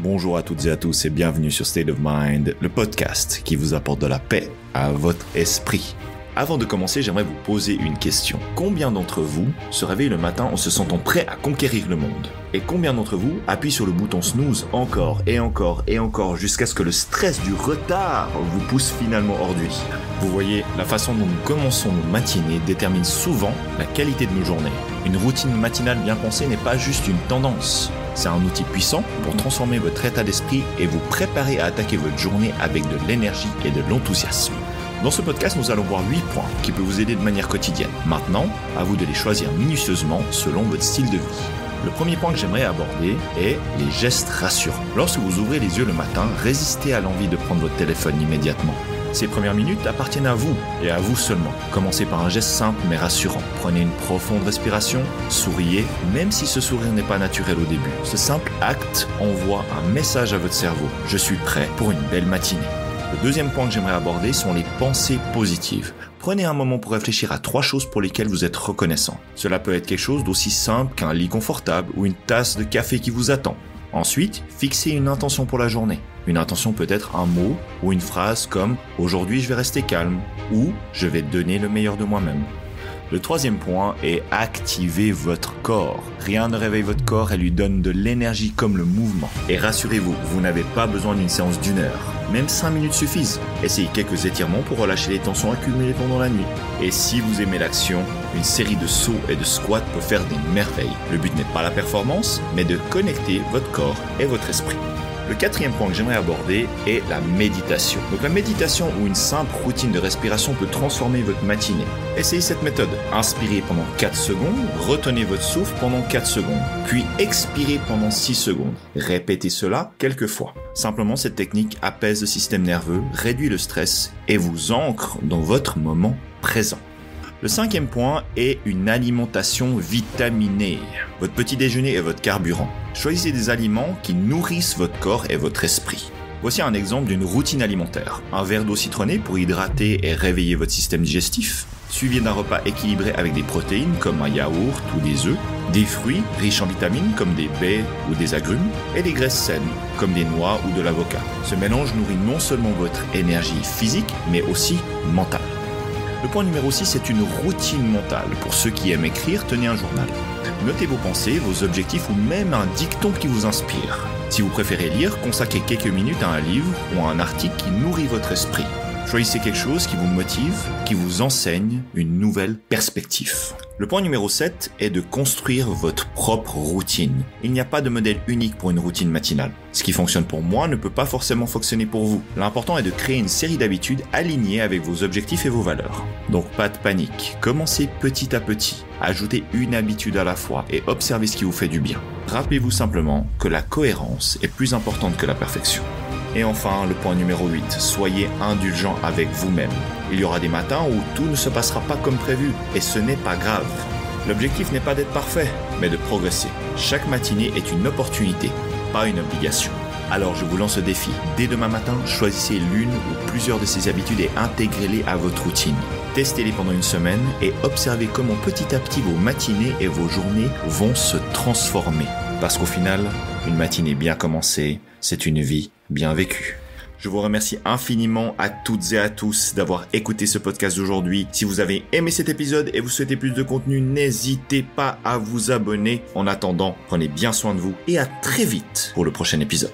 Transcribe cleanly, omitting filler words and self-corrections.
Bonjour à toutes et à tous et bienvenue sur State of Mind, le podcast qui vous apporte de la paix à votre esprit. Avant de commencer, j'aimerais vous poser une question. Combien d'entre vous se réveillent le matin en se sentant prêt à conquérir le monde? Et combien d'entre vous appuient sur le bouton snooze encore et encore et encore jusqu'à ce que le stress du retard vous pousse finalement hors du lit? Vous voyez, la façon dont nous commençons nos matinées détermine souvent la qualité de nos journées. Une routine matinale bien pensée n'est pas juste une tendance. C'est un outil puissant pour transformer votre état d'esprit et vous préparer à attaquer votre journée avec de l'énergie et de l'enthousiasme. Dans ce podcast, nous allons voir 8 points qui peuvent vous aider de manière quotidienne. Maintenant, à vous de les choisir minutieusement selon votre style de vie. Le premier point que j'aimerais aborder est les gestes rassurants. Lorsque vous ouvrez les yeux le matin, résistez à l'envie de prendre votre téléphone immédiatement. Ces premières minutes appartiennent à vous et à vous seulement. Commencez par un geste simple mais rassurant. Prenez une profonde respiration, souriez, même si ce sourire n'est pas naturel au début. Ce simple acte envoie un message à votre cerveau. Je suis prêt pour une belle matinée. Le deuxième point que j'aimerais aborder sont les pensées positives. Prenez un moment pour réfléchir à 3 choses pour lesquelles vous êtes reconnaissant. Cela peut être quelque chose d'aussi simple qu'un lit confortable ou une tasse de café qui vous attend. Ensuite, fixez une intention pour la journée. Une intention peut être un mot ou une phrase comme « Aujourd'hui, je vais rester calme » ou « Je vais donner le meilleur de moi-même ». Le troisième point est activer votre corps. Rien ne réveille votre corps et lui donne de l'énergie comme le mouvement. Et rassurez-vous, vous n'avez pas besoin d'une séance d'1 heure. Même 5 minutes suffisent. Essayez quelques étirements pour relâcher les tensions accumulées pendant la nuit. Et si vous aimez l'action, une série de sauts et de squats peut faire des merveilles. Le but n'est pas la performance, mais de connecter votre corps et votre esprit. Le quatrième point que j'aimerais aborder est la méditation. Donc la méditation ou une simple routine de respiration peut transformer votre matinée. Essayez cette méthode. Inspirez pendant 4 secondes, retenez votre souffle pendant 4 secondes, puis expirez pendant 6 secondes. Répétez cela quelques fois. Simplement, cette technique apaise le système nerveux, réduit le stress et vous ancre dans votre moment présent. Le cinquième point est une alimentation vitaminée. Votre petit déjeuner est votre carburant. Choisissez des aliments qui nourrissent votre corps et votre esprit. Voici un exemple d'une routine alimentaire. Un verre d'eau citronnée pour hydrater et réveiller votre système digestif, suivi d'un repas équilibré avec des protéines comme un yaourt ou des œufs, des fruits riches en vitamines comme des baies ou des agrumes, et des graisses saines comme des noix ou de l'avocat. Ce mélange nourrit non seulement votre énergie physique, mais aussi mentale. Le point numéro 6 est une routine mentale. Pour ceux qui aiment écrire, tenez un journal. Notez vos pensées, vos objectifs ou même un dicton qui vous inspire. Si vous préférez lire, consacrez quelques minutes à un livre ou à un article qui nourrit votre esprit. Choisissez quelque chose qui vous motive, qui vous enseigne une nouvelle perspective. Le point numéro 7 est de construire votre propre routine. Il n'y a pas de modèle unique pour une routine matinale. Ce qui fonctionne pour moi ne peut pas forcément fonctionner pour vous. L'important est de créer une série d'habitudes alignées avec vos objectifs et vos valeurs. Donc pas de panique, commencez petit à petit. Ajoutez une habitude à la fois et observez ce qui vous fait du bien. Rappelez-vous simplement que la cohérence est plus importante que la perfection. Et enfin, le point numéro 8, soyez indulgent avec vous-même. Il y aura des matins où tout ne se passera pas comme prévu, et ce n'est pas grave. L'objectif n'est pas d'être parfait, mais de progresser. Chaque matinée est une opportunité, pas une obligation. Alors je vous lance le défi. Dès demain matin, choisissez l'une ou plusieurs de ces habitudes et intégrez-les à votre routine. Testez-les pendant une semaine et observez comment petit à petit vos matinées et vos journées vont se transformer. Parce qu'au final, une matinée bien commencée, c'est une vie bien vécue. Je vous remercie infiniment à toutes et à tous d'avoir écouté ce podcast d'aujourd'hui. Si vous avez aimé cet épisode et vous souhaitez plus de contenu, n'hésitez pas à vous abonner. En attendant, prenez bien soin de vous et à très vite pour le prochain épisode.